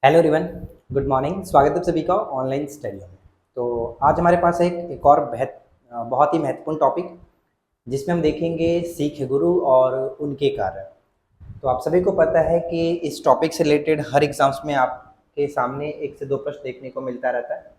Hello everyone, good morning. स्वागत है सभी का ऑनलाइन स्टडी में। तो आज हमारे पास एक और बहुत ही महत्वपूर्ण टॉपिक जिसमें हम देखेंगे सिख गुरु और उनके कार्य। तो आप सभी को पता है कि इस टॉपिक से रिलेटेड हर एग्जाम्स में आपके सामने एक से दो प्रश्न देखने को मिलता रहता है।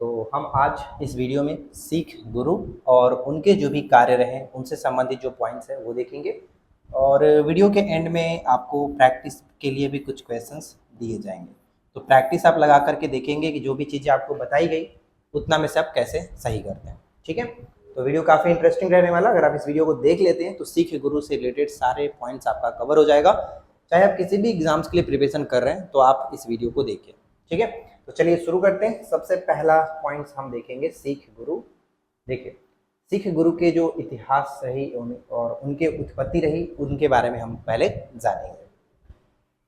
तो हम आज इस वीडियो में सिख गुरु और उनके जो भी कार्य रहे उनसे संबंधित जो पॉइंट्स हैं वो देखेंगे और वीडियो के एंड में आपको प्रैक्टिस के लिए भी कुछ क्वेश्चंस दिए जाएंगे। तो प्रैक्टिस आप लगा करके देखेंगे कि जो भी चीज़ें आपको बताई गई उतना में से आप कैसे सही करते हैं। ठीक है, तो वीडियो काफ़ी इंटरेस्टिंग रहने वाला। अगर आप इस वीडियो को देख लेते हैं तो सिख गुरु से रिलेटेड सारे पॉइंट्स आपका कवर हो जाएगा। चाहे आप किसी भी एग्जाम्स के लिए प्रिपरेशन कर रहे हैं तो आप इस वीडियो को देखिए। ठीक है, तो चलिए शुरू करते हैं। सबसे पहला पॉइंट्स हम देखेंगे सिख गुरु। देखिए, सिख गुरु के जो इतिहास रही और उनके उत्पत्ति रही उनके बारे में हम पहले जानेंगे।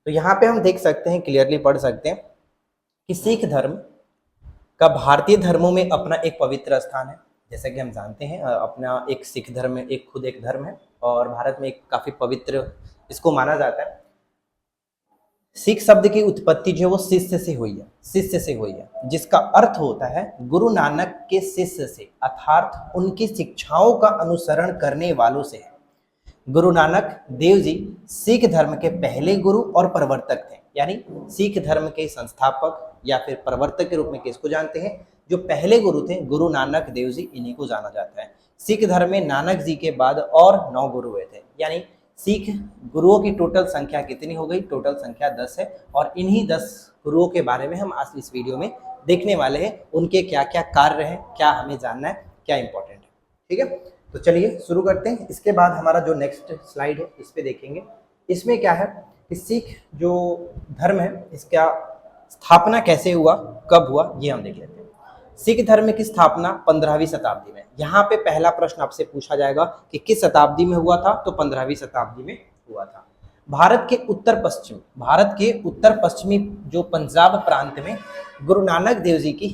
तो यहाँ पे हम देख सकते हैं, क्लियरली पढ़ सकते हैं कि सिख धर्म का भारतीय धर्मों में अपना एक पवित्र स्थान है। जैसा कि हम जानते हैं अपना एक सिख धर्म एक खुद एक धर्म है और भारत में एक काफ़ी पवित्र इसको माना जाता है। सिख शब्द की उत्पत्ति जो है वो शिष्य से हुई है, शिष्य से हुई है, जिसका अर्थ होता है गुरु नानक के शिष्य से, अर्थात उनकी शिक्षाओं का अनुसरण करने वालों से है। गुरु नानक देव जी सिख धर्म के पहले गुरु और प्रवर्तक थे, यानी सिख धर्म के संस्थापक या फिर प्रवर्तक के रूप में किसको जानते हैं? जो पहले गुरु थे गुरु नानक देव जी, इन्हीं को जाना जाता है। सिख धर्म में नानक जी के बाद और 9 गुरु हुए थे, यानी सिख गुरुओं की टोटल संख्या कितनी हो गई? टोटल संख्या 10 है और इन्हीं 10 गुरुओं के बारे में हम आज इस वीडियो में देखने वाले हैं। उनके क्या क्या कार्य हैं, क्या हमें जानना है, क्या इंपॉर्टेंट है। ठीक है, तो चलिए शुरू करते हैं। इसके बाद हमारा जो नेक्स्ट स्लाइड है इस पे देखेंगे। इसमें क्या है कि सिख जो धर्म है इसका स्थापना कैसे हुआ, कब हुआ, ये हम देख लेते हैं। सिख धर्म की स्थापना 15वीं शताब्दी में। यहाँ पे पहला प्रश्न आपसे पूछा जाएगा कि किस शताब्दी में हुआ था? तो 15वीं शताब्दी में हुआ था। भारत के उत्तर पश्चिमी जो पंजाब प्रांत में गुरु नानक देव जी की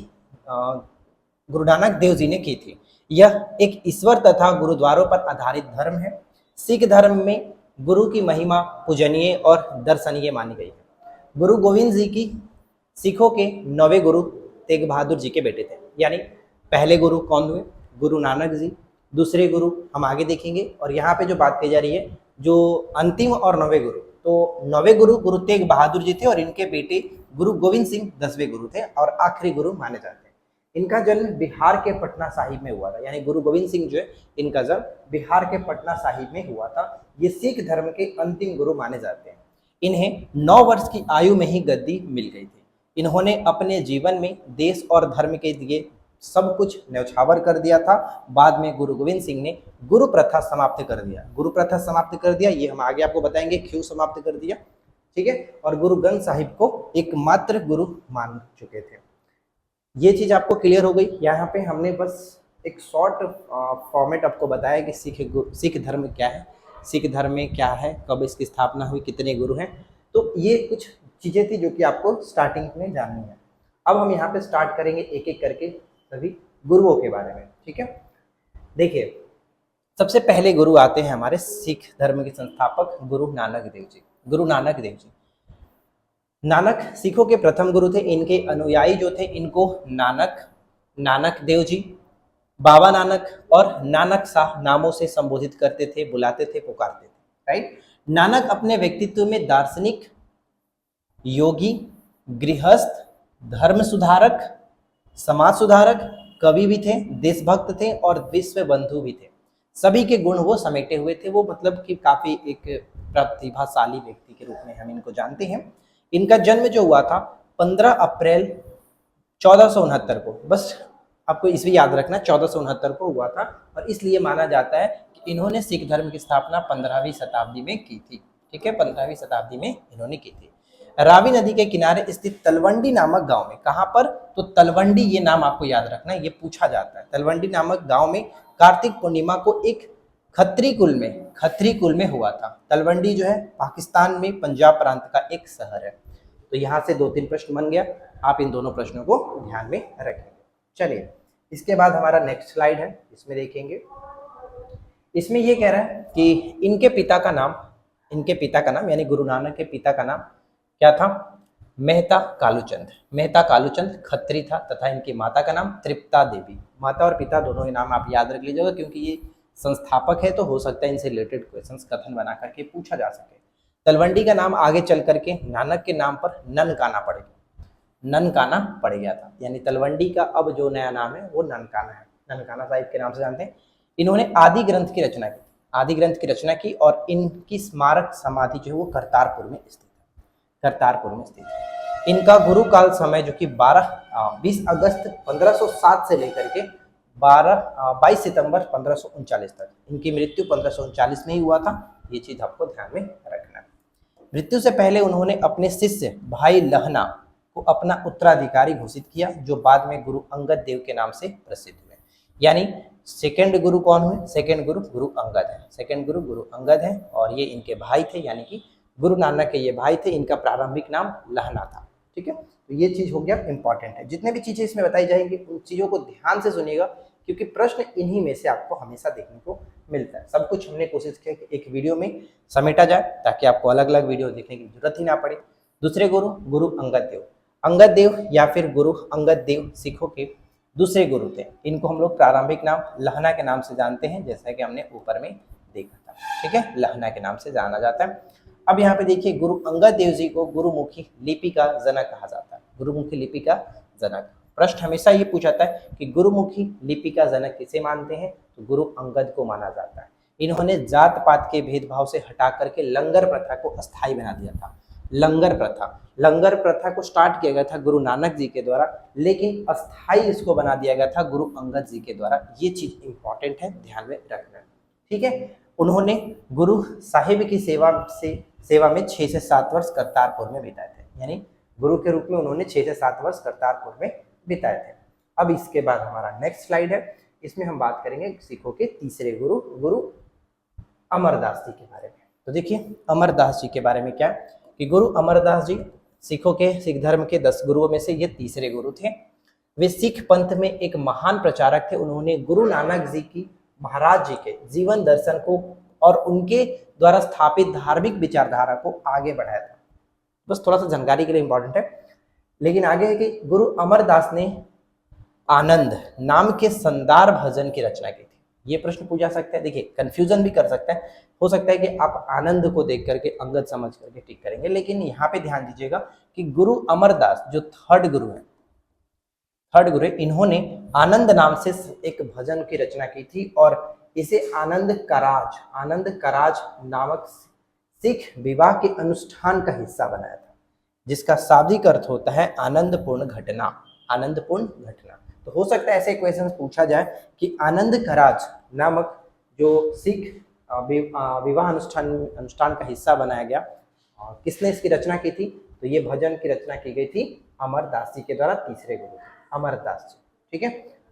गुरु नानक देव जी ने की थी। यह एक ईश्वर तथा गुरुद्वारों पर आधारित धर्म है। सिख धर्म में गुरु की महिमा पूजनीय और दर्शनीय मानी गई है। गुरु गोविंद जी की सिखों के 9वें गुरु तेग बहादुर जी के बेटे थे, यानी पहले गुरु कौन हुए? गुरु नानक जी। दूसरे गुरु हम आगे देखेंगे और यहाँ पे जो बात की जा रही है जो अंतिम और 9वें गुरु, तो 9वें गुरु गुरु तेग बहादुर जी थे और इनके बेटे गुरु गोविंद सिंह 10वें गुरु थे और आखिरी गुरु माने जाते हैं। इनका जन्म बिहार के पटना साहिब में हुआ था, यानी गुरु गोविंद सिंह जो है इनका जन्म बिहार के पटना साहिब में हुआ था। ये सिख धर्म के अंतिम गुरु माने जाते हैं। इन्हें 9 वर्ष की आयु में ही गद्दी मिल गई थी। इन्होंने अपने जीवन में देश और धर्म के लिए सब कुछ न्यौछावर कर दिया था। बाद में गुरु गोविंद सिंह ने गुरु प्रथा समाप्त कर दिया। गुरु प्रथा समाप्त कर दिया, ये हम आगे आपको बताएंगे क्यों समाप्त कर दिया। ठीक है, और गुरु ग्रंथ साहिब को एकमात्र गुरु मान चुके थे। ये चीज आपको क्लियर हो गई। यहाँ पे हमने बस एक शॉर्ट फॉर्मेट आपको बताया कि सिख धर्म क्या है, सिख धर्म में क्या है, कब इसकी स्थापना हुई, कितने गुरु हैं। तो ये कुछ चीजें थी जो कि आपको स्टार्टिंग में जाननी है। अब हम यहाँ पे स्टार्ट करेंगे एक एक करके सभी गुरुओं के बारे में। ठीक है, देखिए सबसे पहले गुरु आते हैं हमारे सिख धर्म के संस्थापक गुरु नानक देव जी। गुरु नानक देव जी, नानक सिखों के प्रथम गुरु थे। इनके अनुयायी जो थे इनको नानक देव जी, बाबा नानक और नानक शाह नामों से संबोधित करते थे, बुलाते थे, पुकारते थे। राइट। नानक अपने व्यक्तित्व में दार्शनिक, योगी, गृहस्थ, धर्म सुधारक, समाज सुधारक, कवि भी थे, देशभक्त थे और विश्व बंधु भी थे। सभी के गुण वो समेटे हुए थे। वो मतलब कि काफी एक प्रतिभाशाली व्यक्ति के रूप में हम इनको जानते हैं। इनका जन्म जो हुआ था 15 अप्रैल 1469 को, बस आपको ईस्वी याद रखना, 1469 को हुआ था और इसलिए माना जाता है कि इन्होंने सिख धर्म की स्थापना 15वीं शताब्दी में की थी। ठीक है, 15वीं शताब्दी में इन्होंने की थी। रावी नदी के किनारे स्थित तलवंडी नामक गांव में, कहां पर? तो तलवंडी, ये नाम आपको याद रखना, ये पूछा जाता है। तलवंडी नामक गांव में कार्तिक पूर्णिमा को एक खत्री कुल में हुआ था। तलवंडी जो है पाकिस्तान में पंजाब प्रांत का एक शहर है। तो यहाँ से 2-3 प्रश्न बन गया, आप इन दोनों प्रश्नों को ध्यान में रखेंगे। चलिए इसके बाद हमारा नेक्स्ट स्लाइड है, इसमें देखेंगे। इसमें ये कह रहा है कि इनके पिता का नाम यानी गुरु नानक के पिता का नाम क्या था? मेहता कालूचंद। मेहता कालूचंद खत्री था तथा इनकी माता का नाम तृप्ता देवी। माता और पिता दोनों के नाम आप याद रख लीजिएगा, क्योंकि ये संस्थापक है तो हो सकता है इनसे रिलेटेड क्वेश्चंस कथन बना करके पूछा जा सके। तलवंडी का नाम आगे चल करके नानक के नाम पर ननकाना पड़ गया, ननकाना पड़ गया था, यानी तलवंडी का अब जो नया नाम है वो ननकाना है, ननकाना साहिब के नाम से जानते हैं। इन्होंने आदि ग्रंथ की रचना की, आदि ग्रंथ की रचना की और इनकी स्मारक समाधि जो है वो करतारपुर में स्थित है, करतारपुर में स्थित है। इनका गुरु काल समय जो कि 20 अगस्त 1507 से लेकर के 22 सितंबर 1539 तक, इनकी मृत्यु 1539 में ही हुआ था, ये चीज आपको ध्यान में रखना है। मृत्यु से पहले उन्होंने अपने शिष्य भाई लहना को अपना उत्तराधिकारी घोषित किया, जो बाद में गुरु अंगद देव के नाम से प्रसिद्ध हुए। यानी सेकंड गुरु कौन हुए? सेकंड गुरु गुरु अंगद है, सेकंड गुरु गुरु अंगद है और ये इनके भाई थे, यानी कि गुरु नानक के ये भाई थे। इनका प्रारंभिक नाम लहना था। ठीक है, तो ये चीज हो गया इंपॉर्टेंट है। जितने भी चीजें इसमें बताई जाएंगी उन चीजों को ध्यान से सुनिएगा, क्योंकि प्रश्न इन्हीं में से आपको हमेशा देखने को मिलता है। सब कुछ हमने कोशिश किया कि एक वीडियो में समेटा जाए, ताकि आपको अलग अलग वीडियो देखने की जरूरत ही ना पड़े। दूसरे गुरु गुरु अंगद देव, अंगद देव या फिर गुरु अंगद देव सिखों के दूसरे गुरु थे। इनको हम लोग प्रारंभिक नाम लहना के नाम से जानते हैं, जैसा कि हमने ऊपर में देखा था। ठीक है, लहना के नाम से जाना जाता है। अब यहाँ पे देखिए, गुरु अंगद देव जी को गुरुमुखी लिपि का जनक कहा जाता है, गुरुमुखी लिपि का जनक। प्रश्न हमेशा ये पूछा जाता है कि गुरुमुखी लिपि का जनक किसे मानते हैं, तो गुरु अंगद को माना जाता है। इन्होंने जात पात के भेदभाव से हटा करके लंगर प्रथा को अस्थायी बना दिया था। लंगर प्रथा को स्टार्ट किया गया था गुरु नानक जी के द्वारा, लेकिन अस्थायी इसको बना दिया गया था गुरु अंगद जी के द्वारा। ये चीज इंपॉर्टेंट है, ध्यान में रखना। ठीक है, उन्होंने गुरु साहिब की सेवा में 6 से 7 वर्ष करतारपुर में बिताए थे, यानी गुरु के रूप में उन्होंने 6 से 7 वर्ष करतारपुर में बिताए थे। अब इसके बाद हमारा नेक्स्ट स्लाइड है, इसमें हम बात करेंगे सिखों के तीसरे गुरु गुरु अमरदास जी के बारे में। तो देखिए, अमरदास जी के बारे में क्या है कि गुरु अमरदास जी सिखों के सिख धर्म के 10 गुरुओं में से ये तीसरे गुरु थे। वे सिख पंथ में एक महान प्रचारक थे। उन्होंने गुरु नानक जी की महाराज जी के जीवन दर्शन को और उनके द्वारा स्थापित धार्मिक विचारधारा को आगे बढ़ाया था। बस थोड़ा सा जानकारी के लिए इंपॉर्टेंट है। लेकिन आगे है कि गुरु अमरदास ने आनंद नाम के संदार भजन की रचना की थी। ये प्रश्न पूछा सकता है, देखिए कंफ्यूजन भी कर सकता है, हो सकता है कि आप आनंद को देख करके अंगद समझ करके टिक करेंगे, लेकिन यहाँ पे ध्यान दीजिएगा कि गुरु अमरदास जो थर्ड गुरु है, इन्होंने आनंद नाम से एक भजन की रचना की थी और इसे आनंद कराज नामक सिख विवाह के अनुष्ठान का हिस्सा बनाया था, जिसका शाब्दिक अर्थ होता है आनंदपूर्ण घटना। तो हो सकता है ऐसे क्वेश्चन पूछा जाए कि आनंद कराज नामक जो सिख विवाह अनुष्ठान का हिस्सा बनाया गया, किसने इसकी रचना की थी? तो ये भजन की रचना की गई थी अमरदास जी के द्वारा, तीसरे गुरु अमरदास जी। ठीक है,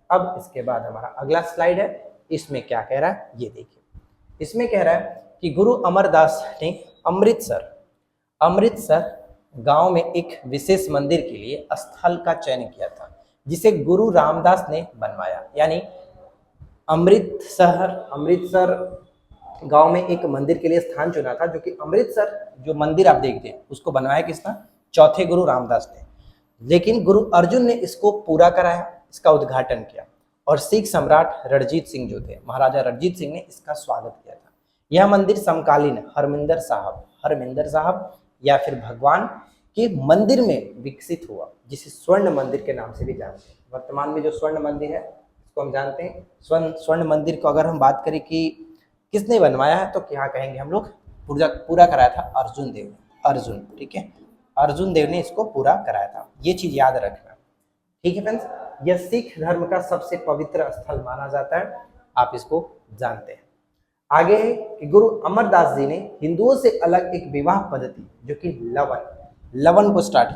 अब इसके बाद हमारा अगला स्लाइड है, इसमें क्या कह रहा है ये देखिए। इसमें कह रहा है कि गुरु अमरदास ने अमृतसर गांव में एक विशेष मंदिर के लिए स्थल का चयन किया था, जिसे गुरु रामदास ने बनवाया। यानी अमृतसर गांव में एक मंदिर के लिए स्थान चुना था, जो कि अमृतसर जो मंदिर आप देखते हैं उसको बनवाया किसने? चौथे गुरु रामदास ने। लेकिन गुरु अर्जुन ने इसको पूरा कराया, इसका उद्घाटन किया और सिख सम्राट रणजीत सिंह जो थे, महाराजा रणजीत सिंह ने इसका स्वागत किया था। यह मंदिर समकालीन हरमिंदर साहब या फिर भगवान के मंदिर में विकसित हुआ, जिसे स्वर्ण मंदिर के नाम से भी जानते हैं। वर्तमान में जो स्वर्ण मंदिर है इसको हम जानते हैं। स्वर्ण मंदिर को अगर हम बात करें कि किसने बनवाया है, तो क्या कहेंगे हम लोग? पूरा कराया था अर्जुन देव ने। ठीक है, अर्जुन देव ने इसको पूरा कराया था, ये चीज याद रखना। ठीक है फ्रेंड्स, यह सिख धर्म का सबसे पवित्र स्थल माना जाता है, आप इसको जानते हैं। आगे है कि गुरु अमरदास जी ने हिंदुओं से अलग एक विवाह पद्धति जो कि लवन को स्टार्ट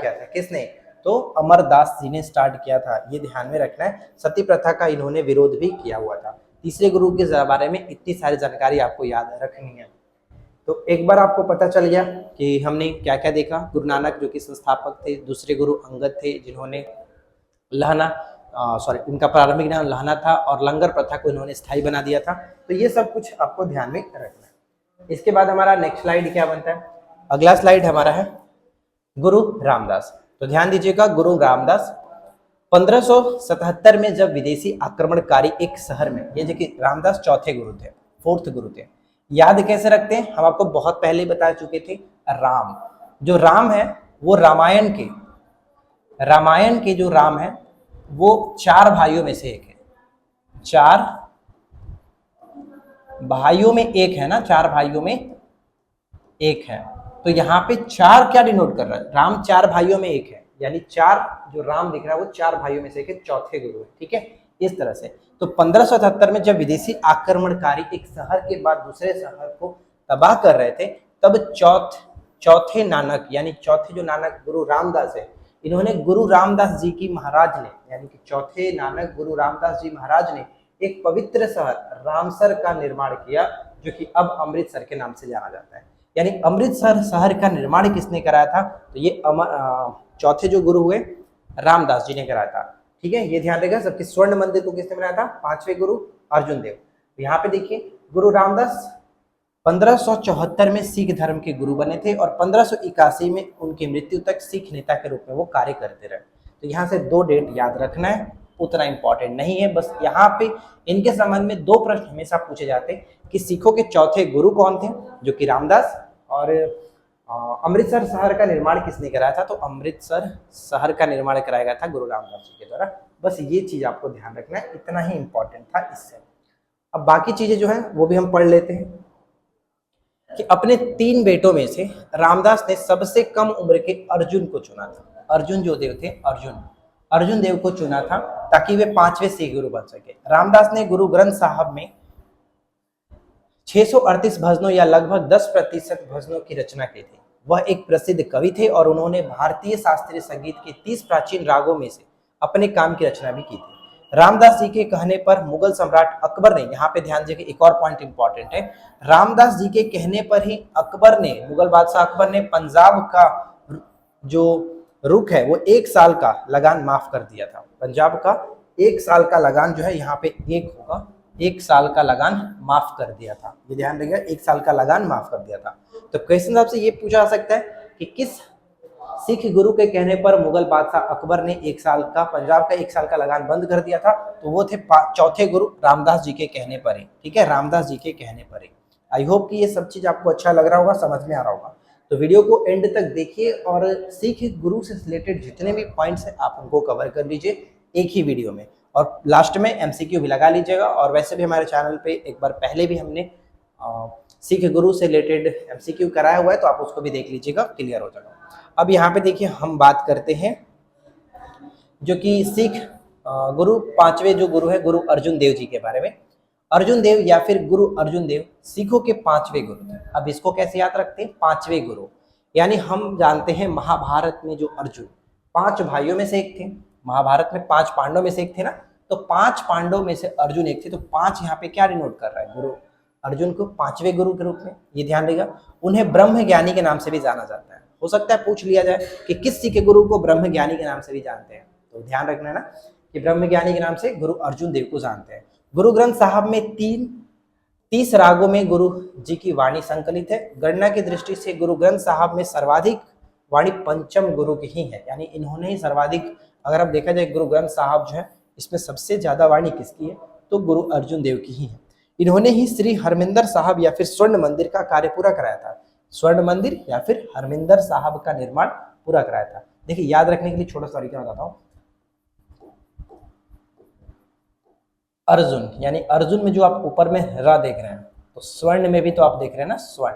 किया था। किसने? तो अमरदास जी ने स्टार्ट किया था, ये ध्यान में रखना है। सती प्रथा का इन्होंने विरोध भी किया हुआ था। तीसरे गुरु के बारे में इतनी सारी जानकारी आपको याद रखनी है। तो एक बार आपको पता चल गया कि हमने क्या क्या देखा। गुरु नानक जो कि संस्थापक थे, दूसरे गुरु अंगद थे जिन्होंने इनका प्रारंभिक नाम लहना था और लंगर प्रथा को इन्होंने स्थायी बना दिया था। तो ये सब कुछ आपको ध्यान में रखना है। इसके बाद हमारा नेक्स्ट स्लाइड क्या बनता है? अगला स्लाइड हमारा है गुरु रामदास। तो ध्यान दीजिएगा, गुरु रामदास 1577 में जब विदेशी आक्रमणकारी एक शहर में, ये देखिए रामदास चौथे गुरु थे, फोर्थ गुरु थे। याद कैसे रखते हैं, हम आपको बहुत पहले बता चुके थे। राम, जो राम है वो रामायण के जो राम है वो 4 भाइयों में से एक है। 4 भाइयों में एक है ना, 4 भाइयों में एक है। तो यहाँ पे 4 क्या डिनोट कर रहा है, राम 4 भाइयों में एक है, यानी 4 जो राम दिख रहा है वो 4 भाइयों में से एक है, चौथे गुरु है। ठीक है, इस तरह से। तो 1577 में जब विदेशी आक्रमणकारी एक शहर के बाद दूसरे शहर को तबाह कर रहे थे, तब चौथे नानक, यानी चौथे जो नानक गुरु रामदास है, इन्होंने गुरु रामदास जी की महाराज ने, यानी कि चौथे नानक गुरु रामदास जी महाराज ने एक पवित्र शहर रामसर का निर्माण किया, जो कि अब अमृतसर के नाम से जाना जाता है। यानी अमृतसर शहर का निर्माण किसने कराया था, तो ये चौथे जो गुरु हुए रामदास जी ने कराया था। ठीक है, ये ध्यान रखिएगा। सबके स्वर्ण मंदिर को किसने बनाया था, 5वें गुरु अर्जुन देव। तो यहाँ पे देखिए गुरु रामदास 1574 में सिख धर्म के गुरु बने थे और 1581 में उनकी मृत्यु तक सिख नेता के रूप में वो कार्य करते रहे। तो यहाँ से 2 डेट याद रखना है, उतना इंपॉर्टेंट नहीं है। बस यहाँ पे इनके संबंध में 2 प्रश्न हमेशा पूछे जाते हैं कि सिखों के चौथे गुरु कौन थे, जो कि रामदास, और अमृतसर शहर का निर्माण किसने कराया था, तो अमृतसर शहर का निर्माण कराया गया था गुरु रामदास जी के द्वारा। बस ये चीज आपको ध्यान रखना है, इतना ही इंपॉर्टेंट था इससे। अब बाकी चीजें जो है वो भी हम पढ़ लेते हैं कि अपने 3 बेटों में से रामदास ने सबसे कम उम्र के अर्जुन को चुना था। अर्जुन जो देव थे, अर्जुन देव को चुना था ताकि वे 5वें सिख गुरु बन सके। रामदास ने गुरु ग्रंथ साहब में 638 भजनों या लगभग 10% भजनों की रचना की थी। वह एक प्रसिद्ध कवि थे और उन्होंने भारतीय शास्त्रीय संगीत के 30 प्राचीन रागों में से अपने काम की रचना भी की थी। रामदास जी के कहने पर मुगल सम्राट अकबर ने, यहाँ पे ध्यान दीजिए, एक और पॉइंट इंपॉर्टेंट है, रामदास जी के कहने पर ही अकबर ने, मुगल बादशाह अकबर ने पंजाब का जो रुख है वो 1 साल का लगान माफ कर दिया था। पंजाब का 1 साल का लगान जो है यहाँ पे 1 होगा, 1 साल का लगान माफ कर दिया था। ये ध्यान रखिएगा, 1 साल का लगान माफ कर दिया था। तो क्वेश्चन आपसे ये पूछा जा सकता है कि किस सिख गुरु के कहने पर मुगल बादशाह अकबर ने 1 साल का, पंजाब का 1 साल का लगान बंद कर दिया था, तो वो थे चौथे गुरु रामदास जी के कहने पर ही। ठीक है, रामदास जी के कहने पर ही। आई होप कि ये सब चीज आपको अच्छा लग रहा होगा, समझ में आ रहा होगा। तो वीडियो को एंड तक देखिए और सिख गुरु से रिलेटेड जितने भी पॉइंट्स हैं आप उनको कवर कर लीजिए एक ही वीडियो में, और लास्ट में एमसीक्यू भी लगा लीजिएगा। और वैसे भी हमारे चैनल पे एक बार पहले भी हमने सिख गुरु से रिलेटेड एमसीक्यू कराया हुआ है, तो आप उसको भी देख लीजिएगा, क्लियर हो जाएगा। अब यहाँ पे देखिए हम बात करते हैं जो कि सिख गुरु 5वें जो गुरु है गुरु अर्जुन देव जी के बारे में। अर्जुन देव या फिर गुरु अर्जुन देव सिखों के 5वें गुरु थे। अब इसको कैसे याद रखते हैं, 5वें गुरु, यानी हम जानते हैं महाभारत में जो अर्जुन 5 भाइयों में से एक थे, महाभारत में 5 पांडवों में से एक थे ना, तो 5 पांडवों में से अर्जुन एक थे। तो 5 यहाँ पे क्या डिनोट कर रहा है, गुरु अर्जुन को 5वें गुरु के रूप में, ये ध्यान देगा। उन्हें ब्रह्म ज्ञानी के नाम से भी जाना जाता है। हो सकता है पूछ लिया जाए कि किस सिख गुरु को ब्रह्म ज्ञानी के नाम से भी जानते हैं, तो ध्यान रखना है ना कि ब्रह्म ज्ञानी के नाम से गुरु अर्जुन देव को जानते हैं। गुरु ग्रंथ साहब में 30 रागों में गुरु जी की वाणी संकलित है। गणना की दृष्टि से गुरु ग्रंथ साहब में सर्वाधिक वाणी पंचम गुरु की ही है, यानी इन्होंने ही सर्वाधिक, अगर आप देखा जाए गुरु ग्रंथ साहब जो है इसमें सबसे ज्यादा वाणी किसकी है, तो गुरु अर्जुन देव की ही है। इन्होंने ही श्री हरमिंदर साहब या फिर स्वर्ण मंदिर का कार्य पूरा कराया था। स्वर्ण मंदिर या फिर हरमिंदर साहब का निर्माण पूरा कराया था। देखिए याद रखने के लिए छोटा सा तरीका बताता हूँ। अर्जुन, यानी अर्जुन में जो आप ऊपर में र देख रहे हैं, तो स्वर्ण में भी तो आप देख रहे हैं ना स्वर्ण,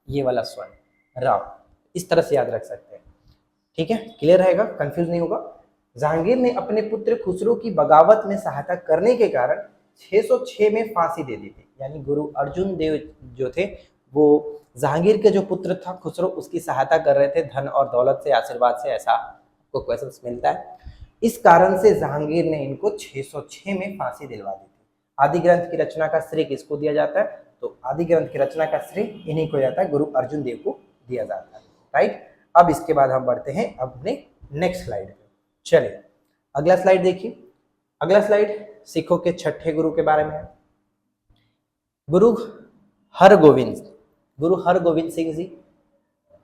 ये वाला स्वर्ण र, इस तरह से याद रख सकते हैं। ठीक है, क्लियर रहेगा, कंफ्यूज नहीं होगा। जहांगीर ने अपने पुत्र खुसरो की बगावत में सहायता करने के कारण 606 में फांसी दे दी थी। यानी गुरु अर्जुन देव जो थे वो जहांगीर के जो पुत्र था खुसरो, उसकी सहायता कर रहे थे धन और दौलत से, आशीर्वाद से, ऐसा आपको क्वेश्चन मिलता है। इस कारण से जहांगीर ने इनको 606 में फांसी दिलवा दी थी। आदि ग्रंथ की रचना का श्रेय किसको दिया जाता है, तो आदि ग्रंथ की रचना का श्रेय इन्हीं को जाता है, गुरु अर्जुन देव को दिया जाता है। राइट, अब इसके बाद हम बढ़ते हैं अपने नेक्स्ट स्लाइड पे। चलिए अगला स्लाइड देखिए। अगला स्लाइड सिखों के 6ठे गुरु के बारे में है। गुरु हरगोविंद सिंह जी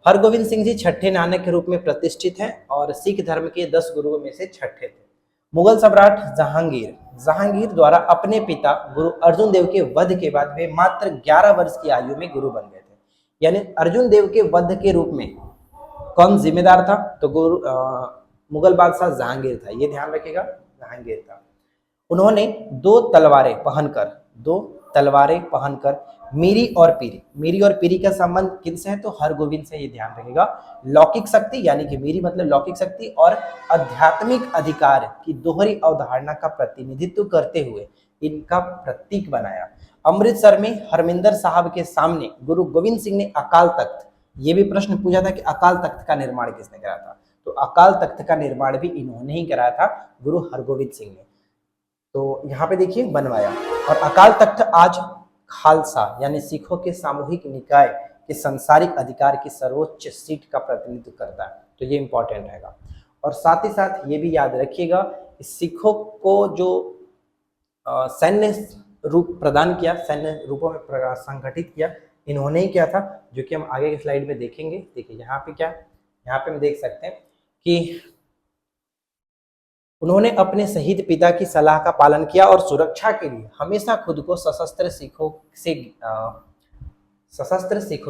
हरगोविंद सिंह जी छठे नानक के रूप में प्रतिष्ठित हैं और सिख धर्म के 10 गुरुओं में से छठे थे। मुगल सम्राट जहांगीर द्वारा अपने पिता गुरु अर्जुन देव के वध के बाद वे मात्र 11 वर्ष की आयु में गुरु बन गए थे। यानी अर्जुन देव के वध के रूप में कौन जिम्मेदार था? तो मुगल बादशाह जहांगीर था, ये ध्यान रखिएगा, जहांगीर था। उन्होंने दो तलवारें पहनकर मीरी और पीरी का संबंध किनसे है? तो हरगोविंद से, ये ध्यान रखिएगा। लौकिक शक्ति यानी कि मीरी मतलब लौकिक शक्ति और आध्यात्मिक अधिकार की दोहरी अवधारणा का प्रतिनिधित्व करते हुए इनका प्रतीक बनाया। अमृतसर में हरमिंदर साहब के सामने गुरु गोविंद सिंह ने अकाल तख्त, ये भी प्रश्न पूछा था कि अकाल तख्त का निर्माण किसने कराया था? तो अकाल तख्त का निर्माण भी इन्होंने ही कराया था, गुरु हरगोविंद सिंह ने। तो यहाँ पे देखिए बनवाया। और अकाल तख्त आज खालसा यानी सिखों के सामूहिक निकाय के सांसारिक अधिकार की सर्वोच्च सीट का प्रतिनिधित्व करता है, तो ये इंपॉर्टेंट रहेगा। और साथ ही साथ ये भी याद रखिएगा, सिखों को जो सैन्य रूप प्रदान किया, सैन्य रूपों में संगठित किया, इन्होंने ही किया था, जो कि हम आगे के स्लाइड में देखेंगे। देखिए यहाँ पे क्या, यहाँ पे हम देख सकते हैं कि उन्होंने अपने शहीद पिता की सलाह का पालन किया और सुरक्षा के लिए हमेशा खुद को सशस्त्र सिखों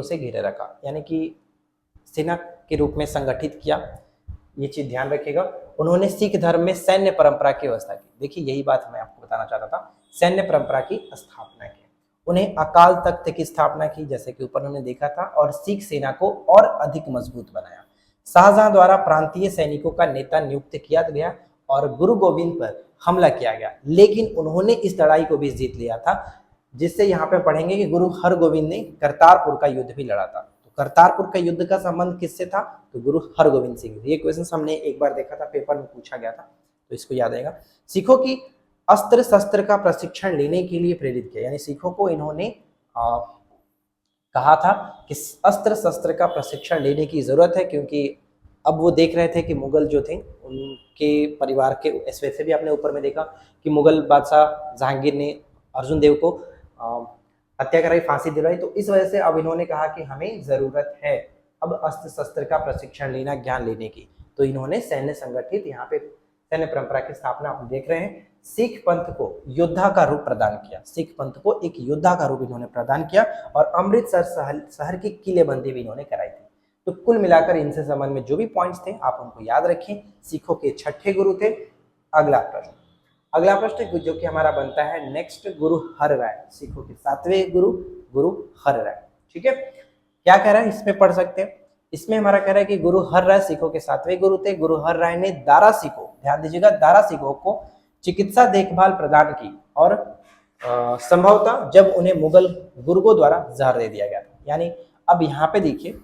से घिरे रखा, यानी कि सेना के रूप में संगठित किया। ये चीज ध्यान रखिएगा। उन्होंने सिख धर्म में सैन्य परंपरा की व्यवस्था की। देखिए यही बात मैं आपको बताना चाहता था, सैन्य परंपरा की स्थापना की। उन्हें अकाल तख्त की स्थापना की, जैसे कि ऊपर हमने देखा था, और सिख सेना को और अधिक मजबूत बनाया। शाहजहां द्वारा प्रांतीय सैनिकों का नेता नियुक्त किया गया और गुरु गोविंद पर हमला किया गया, लेकिन उन्होंने इस लड़ाई को भी जीत लिया था, जिससे यहाँ पे पढ़ेंगे कि गुरु हरगोविंद ने करतारपुर का युद्ध भी लड़ा था। तो करतारपुर का युद्ध का संबंध किससे था? तो गुरु हरगोविंद सिंह। ये क्वेश्चन हमने एक बार देखा था, पेपर में पूछा गया था, तो इसको याद आएगा। सिखों की अस्त्र शस्त्र का प्रशिक्षण लेने के लिए प्रेरित किया, यानी सिखों को इन्होंने कहा था कि अस्त्र शस्त्र का प्रशिक्षण लेने की जरूरत है, क्योंकि अब वो देख रहे थे कि मुगल जो थे उनके परिवार के, वैसे भी आपने ऊपर में देखा कि मुगल बादशाह जहांगीर ने अर्जुन देव को हत्या कराई, फांसी दिलवाई। तो इस वजह से अब इन्होंने कहा कि हमें जरूरत है अब अस्त्र शस्त्र का प्रशिक्षण लेना, ज्ञान लेने की। तो इन्होंने सैन्य संगठित, यहाँ पे सैन्य परंपरा की स्थापना आप देख रहे हैं। सिख पंथ को योद्धा का रूप प्रदान किया, सिख पंथ को एक योद्धा का रूप इन्होंने प्रदान किया, और अमृतसर शहर की किलेबंदी भी इन्होंने कराई थी। तो कुल मिलाकर इनसे संबंध में जो भी पॉइंट्स थे आप उनको याद रखें। सिखों के छठे गुरु थे। अगला प्रश्न जो कि हमारा बनता है नेक्स्ट, गुरु हर राय, सिखों के सातवें गुरु, गुरु हर राय। ठीक है, क्या कह रहा है इसमें पढ़ सकते हैं। इसमें हमारा कह रहा है कि गुरु हर राय सिखों के सातवें गुरु थे। गुरु हर राय ने दारा सिखों, ध्यान दीजिएगा, दारा सिखों को चिकित्सा देखभाल प्रदान की, और संभवतः जब उन्हें मुगल गुर्गों द्वारा जहर दे दिया गया था। यानी अब यहाँ पे देखिए,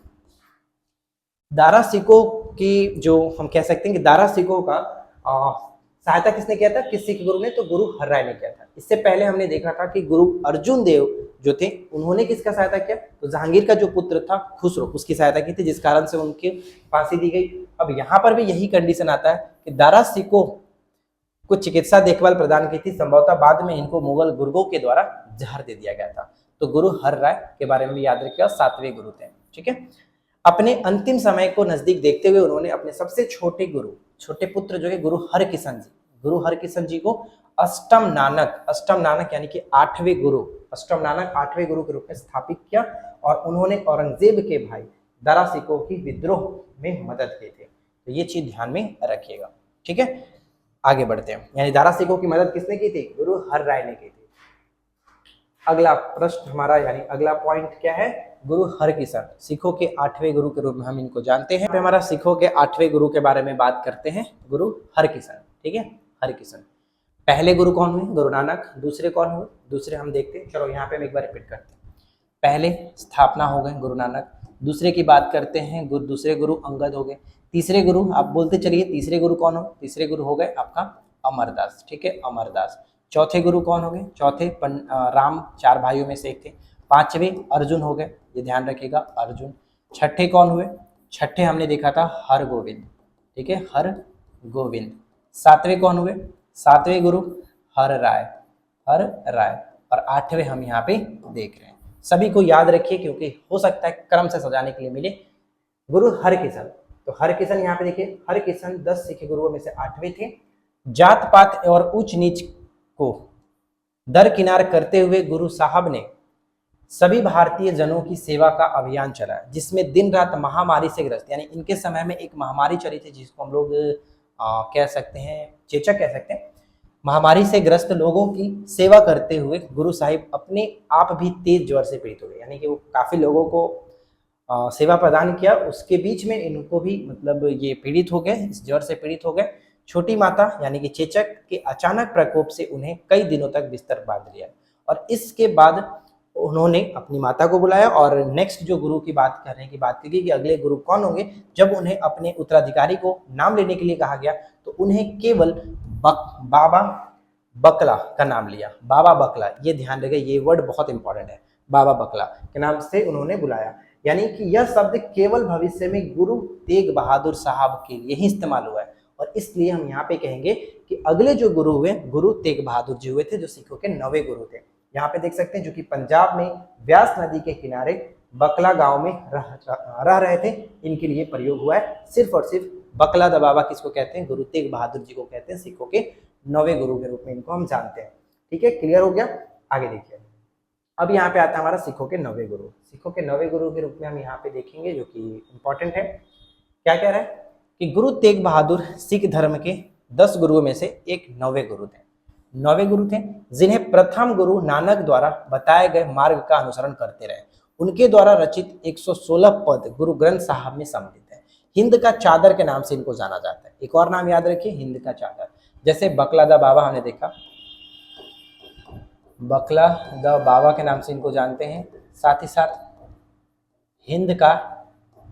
दारा सिखों की जो हम कह सकते हैं कि दारा सिखों का सहायता किसने किया था? किस सिख गुरु ने? तो गुरु हर राय ने किया था। इससे पहले हमने देखा था कि गुरु अर्जुन देव जो थे उन्होंने किसका सहायता किया? तो जहांगीर का जो पुत्र था खुसरो, उसकी सहायता की थी, जिस कारण से उनकी फांसी दी गई। अब यहाँ पर भी यही कंडीशन आता है कि दारा सिखों को चिकित्सा देखभाल प्रदान की थी, संभवतः बाद में इनको मुगल गुर्गों के द्वारा जहर दे दिया गया था। तो गुरु हर राय के बारे में भी याद रखिएगा, सातवें गुरु थे। ठीक है, अपने अंतिम समय को नजदीक देखते हुए उन्होंने अपने सबसे छोटे पुत्र जो है गुरु हरकिशन जी को अष्टम नानक यानी कि आठवें गुरु के रूप में स्थापित किया, और उन्होंने औरंगजेब के भाई दारा सिकों की विद्रोह में मदद की थी। तो ये चीज ध्यान में रखिएगा। ठीक है, आगे बढ़ते हैं। यानी दारा सिकों की मदद किसने की थी? गुरु हर राय ने की थी। अगला प्रश्न हमारा, यानी अगला पॉइंट क्या है? गुरु हरकिशन, सिखों के आठवें गुरु के रूप में हम इनको जानते हैं। हमारा सिखों के आठवें गुरु के बारे में बात करते हैं, गुरु हरकिशन। ठीक है, हरकिशन पहले गुरु कौन हुए? गुरु नानक। दूसरे कौन हुए? दूसरे हम देखते हैं, चलो यहाँ पे हम एक बार रिपीट करते हैं। पहले स्थापना हो गए गुरु नानक। दूसरे की बात करते हैं, दूसरे गुरु अंगद हो गए। तीसरे गुरु आप बोलते चलिए, तीसरे गुरु कौन हो? तीसरे गुरु हो गए आपका अमरदास। ठीक है, अमरदास। चौथे गुरु कौन हो गए? चौथे राम, चार भाइयों में से एक थे। पांचवें अर्जुन हो गए, ये ध्यान रखिएगा, अर्जुन। छठे कौन हुए? छठे हमने देखा था हरगोविंद। ठीक है, हरगोविंद। सातवें कौन हुए? सातवें गुरु हर राय। और आठवें हम यहाँ पे देख रहे हैं। सभी को याद रखिए, क्योंकि हो सकता है क्रम से सजाने के लिए मिले। गुरु हरकिशन, तो हरकिशन यहाँ पे देखिए, हरकिशन 10 सिख गुरुओं में से 8वें थे। जात पात और ऊंच नीच को दरकिनार करते हुए गुरु साहब ने सभी भारतीय जनों की सेवा का अभियान चलाया, जिसमें दिन रात महामारी से ग्रस्त, यानी इनके समय में एक महामारी चली थी जिसको हम लोग कह सकते हैं चेचक कह सकते हैं। महामारी से ग्रस्त लोगों की सेवा करते हुए गुरु साहिब अपने आप भी तेज ज्वर से पीड़ित हो गए, यानी कि वो काफी लोगों को सेवा प्रदान किया, उसके बीच में इनको भी मतलब ये पीड़ित हो गए, इस ज्वर से पीड़ित हो गए। छोटी माता यानी कि चेचक के अचानक प्रकोप से उन्हें कई दिनों तक बिस्तर बांध लिया, और इसके बाद उन्होंने अपनी माता को बुलाया और नेक्स्ट जो गुरु की बात करने की बात की कि अगले गुरु कौन होंगे। जब उन्हें अपने उत्तराधिकारी को नाम लेने के लिए कहा गया तो उन्हें केवल बाबा बकला का नाम लिया। बाबा बकला, ये ध्यान रखिए, ये वर्ड बहुत इंपॉर्टेंट है, बाबा बकला के नाम से उन्होंने बुलाया, यानी कि यह शब्द केवल भविष्य में गुरु तेग बहादुर साहब के लिए ही इस्तेमाल हुआ है, और इसलिए हम यहाँ पे कहेंगे कि अगले जो गुरु हुए गुरु तेग बहादुर जी हुए थे, जो सिखों के 9वें गुरु थे। यहाँ पे देख सकते हैं जो कि पंजाब में व्यास नदी के किनारे बकला गांव में रह रहे थे, इनके लिए प्रयोग हुआ है। सिर्फ और सिर्फ बकला दा बाबा किसको कहते हैं, गुरु तेग बहादुर जी को कहते हैं, सिखों के 9वें गुरु के रूप में इनको हम जानते हैं। ठीक है, क्लियर हो गया। आगे देखिए, अब यहाँ पे आता है हमारा सिखों के 9वें गुरु। सिखों के 9वें गुरु के रूप में हम यहाँ पे देखेंगे जो कि इंपॉर्टेंट है। क्या कह रहा है कि गुरु तेग बहादुर सिख धर्म के 10 गुरुओं में से एक 9वें गुरु थे। 9वें गुरु थे जिन्हें प्रथम गुरु नानक द्वारा बताए गए मार्ग का अनुसरण करते रहे। उनके द्वारा रचित 116 पद गुरु ग्रंथ साहब में सम्मिलित है। हिंद का चादर के नाम से इनको जाना जाता है। एक और नाम याद रखिए, हिंद का चादर। जैसे बकला दा बाबा हमने देखा, बकला द बाबा के नाम से इनको जानते हैं, साथ ही साथ हिंद का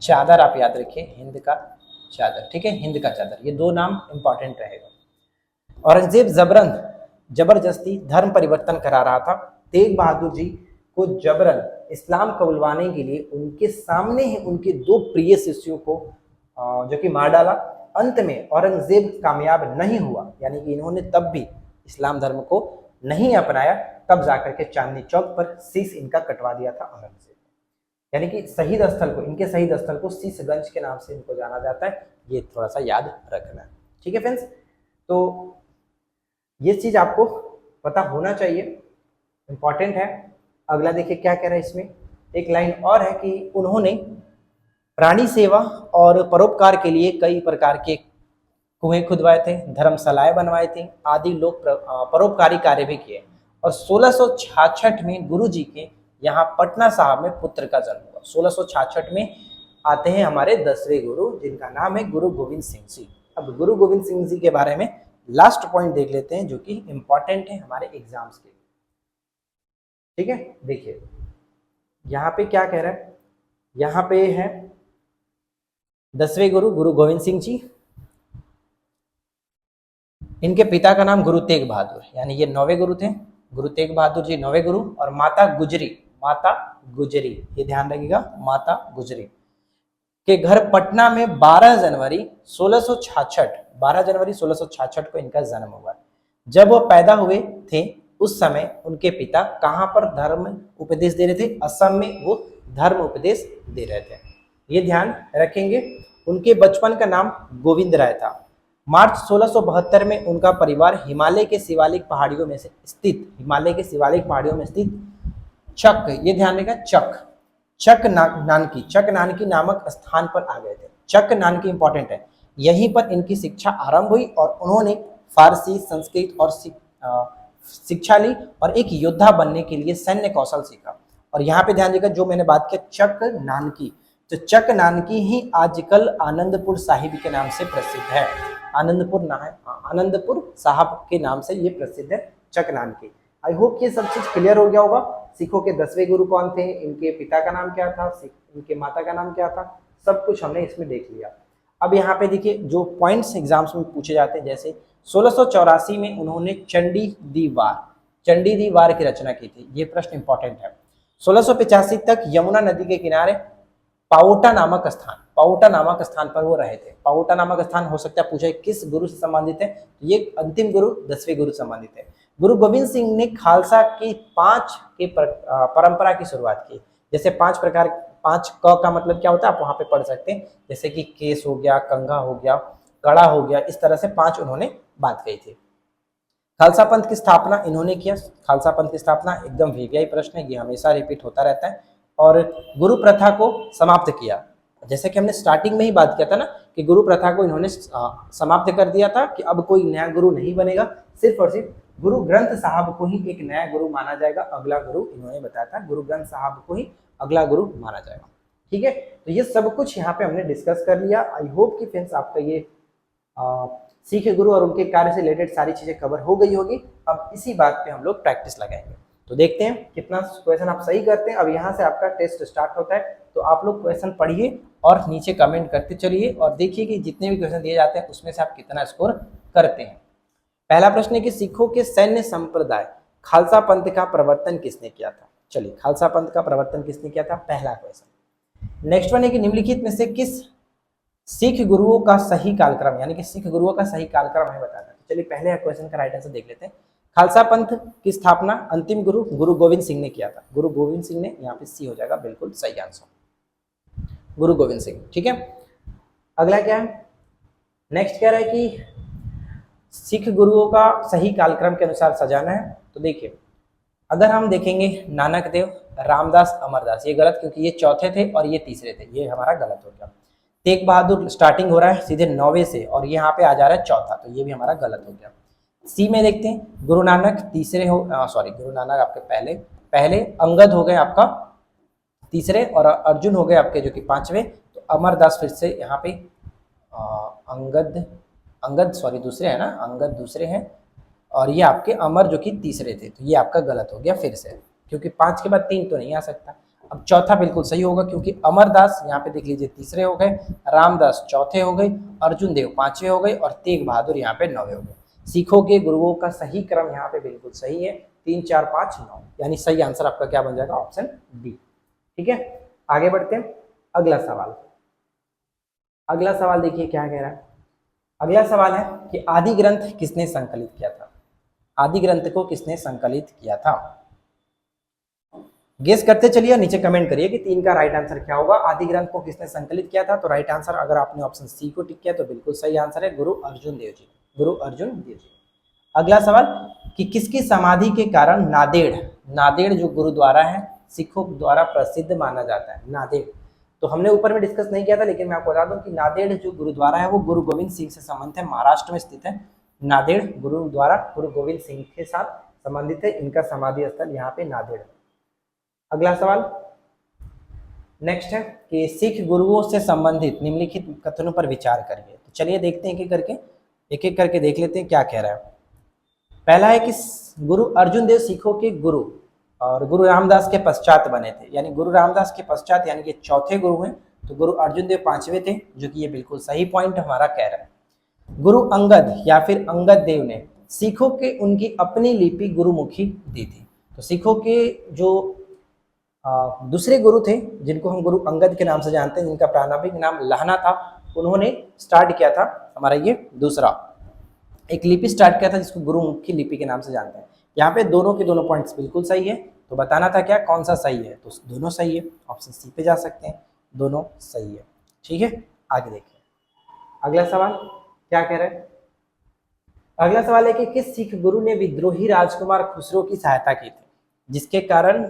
चादर आप याद रखिए, हिंद का चादर। ठीक है, हिंद का चादर, ये दो नाम इंपॉर्टेंट रहेगा। औरंगजेब जबरदस्ती धर्म परिवर्तन करा रहा था। तेग बहादुर जी को जबरन इस्लाम कबूलवाने के लिए उनके सामने ही उनके 2 प्रिय शिष्यों को जो कि मार डाला। अंत में औरंगजेब कामयाब नहीं हुआ, यानी कि इन्होंने तब भी इस्लाम धर्म को नहीं अपनाया, तब जाकर के चांदनी चौक पर शीश इनका कटवा दिया था औरंगजेब। यानी कि शहीद स्थल को, इनके शहीद स्थल को शीशगंज के नाम से इनको जाना जाता है। ये थोड़ा सा याद रखना है। ठीक है फ्रेंड्स, तो ये चीज आपको पता होना चाहिए, इंपॉर्टेंट है। अगला देखिए क्या कह रहा है इसमें, एक लाइन और है कि उन्होंने प्राणी सेवा और परोपकार के लिए कई प्रकार के कुएं खुदवाए थे, धर्मशालाएं बनवाई थी, आदि लोग परोपकारी कार्य भी किए। और 1666 में गुरु जी के यहाँ पटना साहब में पुत्र का जन्म हुआ। 1666 में आते हैं हमारे 10वें गुरु, जिनका नाम है गुरु गोविंद सिंह जी। अब गुरु गोविंद सिंह जी के बारे में लास्ट पॉइंट देख लेते हैं जो कि इंपॉर्टेंट है हमारे एग्जाम्स के लिए। ठीक है, देखिए यहाँ पे क्या कह रहा है, यहाँ पे है 10वें गुरु गुरु गोविंद सिंह जी। इनके पिता का नाम गुरु तेग बहादुर, यानी ये 9वें गुरु थे। गुरु तेग बहादुर जी 9वें गुरु, और माता गुजरी, ये ध्यान रखिएगा, माता गुजरी के घर पटना में 12 जनवरी 1666 को इनका जन्म हुआ। जब वो पैदा हुए थे उस समय उनके पिता कहाँ पर धर्म उपदेश दे रहे थे, असम में वो धर्म उपदेश दे रहे थे, ये ध्यान रखेंगे। उनके बचपन का नाम गोविंद राय था। मार्च 1672 में उनका परिवार हिमालय के शिवालिक पहाड़ियों में स्थित चक, ये ध्यान रखिएगा, चक नानकी नामक स्थान पर आ गए थे। चक नानकी इंपॉर्टेंट है, यहीं पर इनकी शिक्षा आरंभ हुई और उन्होंने फारसी, संस्कृत और शिक्षा ली और एक योद्धा बनने के लिए सैन्य कौशल सीखा। और यहाँ पे ध्यान दीजिएगा, जो मैंने बात किया चक नानकी, तो चक नानकी ही आजकल आनंदपुर साहिब के नाम से प्रसिद्ध है। आनंदपुर साहब के नाम से ये प्रसिद्ध है, चक नानकी। आई होप ये सब चीज क्लियर हो गया होगा। सिखों के 10वें गुरु कौन थे, इनके पिता का नाम क्या था, इनके माता का नाम क्या था, सब कुछ हमने इसमें देख लिया। अब यहाँ पे देखिए जो पॉइंट्स एग्जाम्स में पूछे जाते हैं, जैसे 1684 में उन्होंने चंडी दीवार की रचना की थी, ये प्रश्न इंपॉर्टेंट है। 1685 तक यमुना नदी के किनारे पाओटा नामक स्थान पर वो रहे थे। पाओटा नामक स्थान हो सकता है पूछे किस गुरु से संबंधित है, ये अंतिम गुरु 10वें गुरु संबंधित है। गुरु गोविंद सिंह ने खालसा की 5 के परंपरा की शुरुआत की। जैसे 5 प्रकार 5 क का मतलब क्या होता है आप वहां पे पढ़ सकते हैं, जैसे कि केस हो गया, कंघा हो गया, कड़ा हो गया, इस तरह से 5 उन्होंने बात कही थी। खालसा पंथ की स्थापना इन्होंने किया। खालसा पंथ की स्थापना एकदम वीवीआई प्रश्न है, ये हमेशा रिपीट होता रहता है। और गुरु प्रथा को समाप्त किया, जैसे कि हमने स्टार्टिंग में ही बात किया था ना कि गुरु प्रथा को इन्होंने समाप्त कर दिया था कि अब कोई नया गुरु नहीं बनेगा, सिर्फ और सिर्फ गुरु ग्रंथ साहब को ही एक नया गुरु माना जाएगा, अगला गुरु इन्होंने बताया था, गुरु ग्रंथ साहब को ही अगला गुरु माना जाएगा। ठीक है, तो ये सब कुछ यहाँ पे हमने डिस्कस कर लिया। आई होप कि फ्रेंड्स आपका ये सिख गुरु और उनके कार्य से रिलेटेड सारी चीजें कवर हो गई होगी। अब इसी बात पे हम लोग प्रैक्टिस लगाएंगे, तो देखते हैं कितना क्वेश्चन आप सही करते हैं। अब यहाँ से आपका टेस्ट स्टार्ट होता है, तो आप लोग क्वेश्चन पढ़िए और नीचे कमेंट करते चलिए और देखिए कि जितने भी क्वेश्चन दिए जाते हैं उसमें से आप कितना स्कोर करते हैं। पहला प्रश्न है कि सिखों के सैन्य संप्रदाय खालसा पंथ का प्रवर्तन किसने किया था। चलिए, खालसा पंथ का प्रवर्तन किसने किया था, पहला क्वेश्चन। नेक्स्ट वन है कि निम्नलिखित में से किस सिख गुरुओं का सही कालक्रम, यानी कि सिख गुरुओं का सही कालक्रम हमें बताना है। चलिए पहले क्वेश्चन का राइट आंसर देख लेते हैं। खालसा पंथ की स्थापना अंतिम गुरु गुरु गोविंद सिंह ने किया था। गुरु गोविंद सिंह ने, यहाँ पे सी हो जाएगा बिल्कुल सही आंसर, गुरु गोविंद सिंह। ठीक है, अगला क्या है, नेक्स्ट कह रहा है कि सिख गुरुओं का सही कालक्रम के अनुसार सजाना है। तो देखिए, अगर हम देखेंगे नानक देव, रामदास, अमरदास, ये गलत क्योंकि ये चौथे थे और ये तीसरे थे, ये हमारा गलत हो गया। तेग बहादुर स्टार्टिंग हो रहा है सीधे 9वें से और ये यहाँ पे आ जा रहा है चौथा, तो ये भी हमारा गलत हो गया। सी में देखते हैं, गुरु नानक तीसरे हो, गुरु नानक आपके पहले, अंगद हो गए आपका तीसरे और अर्जुन हो गए आपके जो कि 5वें। तो अमरदास फिर से यहाँ पे अंगद दूसरे है ना, अंगद दूसरे हैं और ये आपके अमर जो कि तीसरे थे, तो ये आपका गलत हो गया फिर से, क्योंकि 5 के बाद 3 तो नहीं आ सकता। अब चौथा बिल्कुल सही होगा क्योंकि अमरदास यहाँ पे देख लीजिए तीसरे हो गए, रामदास चौथे हो गए, अर्जुन देव 5वें हो गए और तेग बहादुर यहाँ पे 9वें हो गए। सिखों के गुरुओं का सही क्रम यहाँ पे बिल्कुल सही है, 3, 4, 5, 9, यानी सही आंसर आपका क्या बन जाएगा, ऑप्शन डी। ठीक है, आगे बढ़ते हैं। अगला सवाल देखिए क्या कह रहा है। अगला सवाल है कि आदि ग्रंथ किसने संकलित किया था। आदि ग्रंथ को किसने संकलित किया था, गेस करते चलिए, नीचे कमेंट करिए कि 3 का राइट आंसर क्या होगा। आदि ग्रंथ को किसने संकलित किया था, तो राइट आंसर अगर आपने ऑप्शन सी को टिक किया तो बिल्कुल सही आंसर है, गुरु अर्जुन देव जी, गुरु अर्जुन देव जी। अगला सवाल कि किसकी समाधि के कारण नादेड़ जो गुरुद्वारा है सिखों द्वारा प्रसिद्ध माना जाता है। नादेड़ तो हमने ऊपर में डिस्कस नहीं किया था, लेकिन मैं आपको बता दूं कि नादेड़ जो गुरुद्वारा है वो गुरु गोविंद सिंह से संबंधित है, महाराष्ट्र में स्थित है। नादेड़ गुरुद्वारा गुरु गोविंद सिंह के साथ संबंधित है, इनका समाधि स्थल यहाँ पे नादेड़। अगला सवाल नेक्स्ट है कि सिख गुरुओं से संबंधित निम्नलिखित कथनों पर विचार करिए। तो चलिए देखते हैं एक एक करके देख लेते हैं क्या कह रहा है। पहला है कि गुरु अर्जुन देव सिखों के गुरु और गुरु रामदास के पश्चात बने थे, यानी गुरु रामदास के पश्चात यानी कि चौथे गुरु हैं, तो गुरु अर्जुन देव 5वें थे, जो कि ये बिल्कुल सही पॉइंट हमारा कह रहा है। गुरु अंगद या फिर अंगद देव ने सिखों के उनकी अपनी लिपि गुरुमुखी दी थी। तो सिखों के जो दूसरे गुरु थे जिनको हम गुरु अंगद के नाम से जानते हैं, जिनका प्रारंभिक नाम लहना था, उन्होंने स्टार्ट किया था हमारा ये दूसरा एक लिपि स्टार्ट किया था जिसको गुरुमुखी लिपि के नाम से जानते हैं। यहाँ पे दोनों के दोनों पॉइंट्स बिल्कुल सही है, तो बताना था क्या कौन सा सही है, तो दोनों सही है, ऑप्शन सी पे जा सकते हैं, दोनों सही है। ठीक है, आगे देखिए अगला सवाल क्या कह रहे हैं। अगला सवाल है कि किस सिख गुरु ने विद्रोही राजकुमार खुसरो की सहायता की थी, जिसके कारण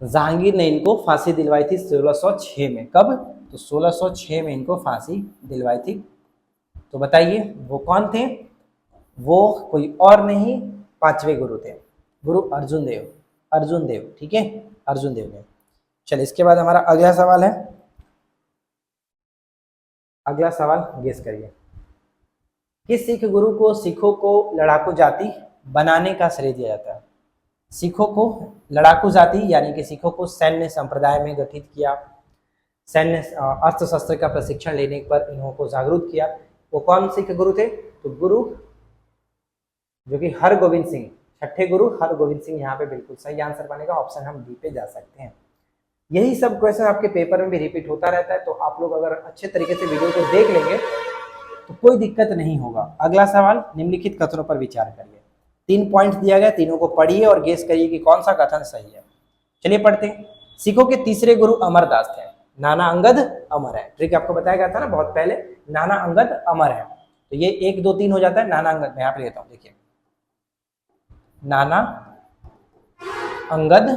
जहांगीर ने इनको फांसी दिलवाई थी 1606 में। कब, तो 1606 में इनको फांसी दिलवाई थी। तो बताइए वो कौन थे, वो कोई और नहीं 5वें गुरु थे, गुरु अर्जुन देव। ठीक है, अर्जुन देव ने। चलिए इसके बाद हमारा अगला सवाल है, अगला सवाल गेस करिए। किस सिख गुरु को सिखों को लड़ाकू जाति बनाने का श्रेय दिया जाता है। सिखों को लड़ाकू जाति यानी कि सिखों को सैन्य संप्रदाय में गठित किया, सैन्य अस्त्र शस्त्र का प्रशिक्षण लेने पर इन्हों को जागरूक किया, वो कौन सिख गुरु थे, तो गुरु जो कि हरगोविंद सिंह, छठे गुरु हरगोविंद सिंह यहाँ पे बिल्कुल सही आंसर बनेगा, ऑप्शन हम डी पे जा सकते हैं। यही सब क्वेश्चन आपके पेपर में भी रिपीट होता रहता है, तो आप लोग अगर अच्छे तरीके से वीडियो को देख लेंगे तो कोई दिक्कत नहीं होगा। अगला सवाल, निम्नलिखित कथनों पर विचार करिए। 3 पॉइंट दिया गया, तीनों को पढ़िए और गेस करिए कि कौन सा कथन सही है। चलिए पढ़ते हैं। सिखों के तीसरे गुरु अमरदास थे। नाना अंगद अमर है, ट्रिक आपको बताया गया था ना बहुत पहले, नाना अंगद अमर है। तो ये 1 2 3 हो जाता है, नाना अंगद, मैं यहाँ पे लेता हूँ, देखिए नाना अंगद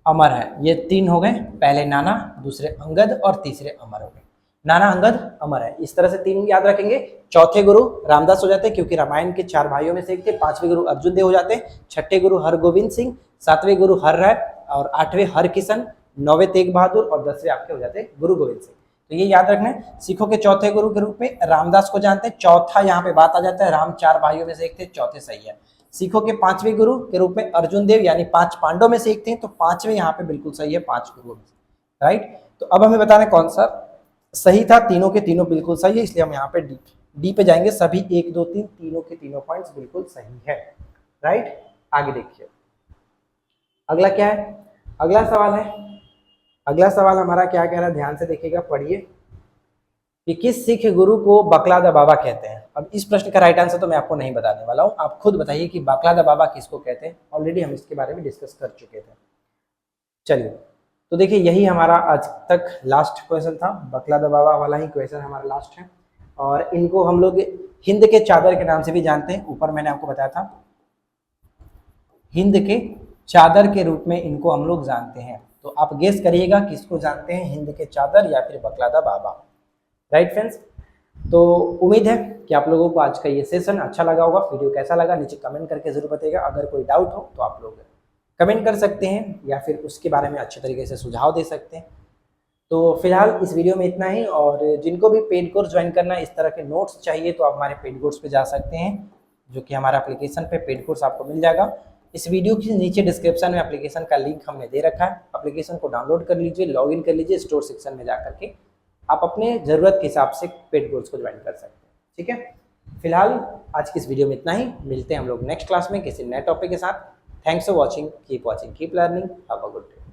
अमर है, ये 3 हो गए, पहले नाना, दूसरे अंगद और तीसरे अमर हो गए। नाना अंगद अमर है, इस तरह से 3 याद रखेंगे। चौथे गुरु रामदास हो जाते हैं क्योंकि रामायण के 4 भाइयों में से एक थे। 5वें गुरु अर्जुन देव हो जाते हैं। 6ठे गुरु हरगोविंद सिंह, 7वें गुरु हर राय और 8वें हरकिशन, 9वें तेग बहादुर और 10वें आपके हो जाते हैं गुरु गोविंद सिंह। तो ये याद रखना है। सिखों के चौथे गुरु के रूप में रामदास को जानते हैं। चौथा यहाँ पे बात आ जाता है, राम 4 भाइयों में से एक थे, चौथे सही है। सिखों के 5वें गुरु के रूप में अर्जुन देव यानी 5 पांडवों में से एक थे, तो 5वें यहाँ पे बिल्कुल सही है, 5 गुरुओं में से, राइट। तो अब हमें बताना है कौन सा सही था। तीनों के तीनों बिल्कुल सही है, इसलिए हम यहाँ पे डी पे जाएंगे। सभी 1 2 3 तीनों के तीनों पॉइंट्स बिल्कुल सही है, राइट। आगे देखिए अगला क्या है। अगला सवाल है, अगला सवाल हमारा क्या कह रहा है, ध्यान से देखिएगा, पढ़िए कि किस सिख गुरु को बकलादा बाबा कहते हैं। अब इस प्रश्न का राइट आंसर तो मैं आपको नहीं बताने वाला हूं, आप खुद बताइए कि बकलादा बाबा किसको कहते हैं। ऑलरेडी हम इसके बारे में डिस्कस कर चुके थे। चलिए, तो देखिए यही हमारा आज तक लास्ट क्वेश्चन था, बकलादा बाबा वाला ही क्वेश्चन हमारा लास्ट है। और इनको हम लोग हिंद के चादर के नाम से भी जानते हैं, ऊपर मैंने आपको बताया था, हिंद के चादर के रूप में इनको हम लोग जानते हैं। तो आप गेस करिएगा किसको जानते हैं, हिंद के चादर या फिर बकलादा बाबा, राइट फ्रेंड्स। तो उम्मीद है कि आप लोगों को आज का ये सेशन अच्छा लगा होगा। वीडियो कैसा लगा नीचे कमेंट करके जरूर बताइएगा। अगर कोई डाउट हो तो आप लोग कमेंट कर सकते हैं या फिर उसके बारे में अच्छे तरीके से सुझाव दे सकते हैं। तो फिलहाल इस वीडियो में इतना ही, और जिनको भी पेड कोर्स ज्वाइन करना है, इस तरह के नोट्स चाहिए, तो आप हमारे पेड कोर्स पे जा सकते हैं, जो कि हमारे एप्लीकेशन पे पेड कोर्स आपको मिल जाएगा। इस वीडियो के नीचे डिस्क्रिप्शन में एप्लीकेशन का लिंक हमने दे रखा है, एप्लीकेशन को डाउनलोड कर लीजिए, लॉगिन कर लीजिए, स्टोर सेक्शन में जा करके आप अपने ज़रूरत के हिसाब से पेड कोर्स को ज्वाइन कर सकते हैं, ठीक है। फिलहाल आज की इस वीडियो में इतना ही, मिलते हैं हम लोग नेक्स्ट क्लास में किसी नए टॉपिक के साथ। Thanks for watching, keep learning, have a good day.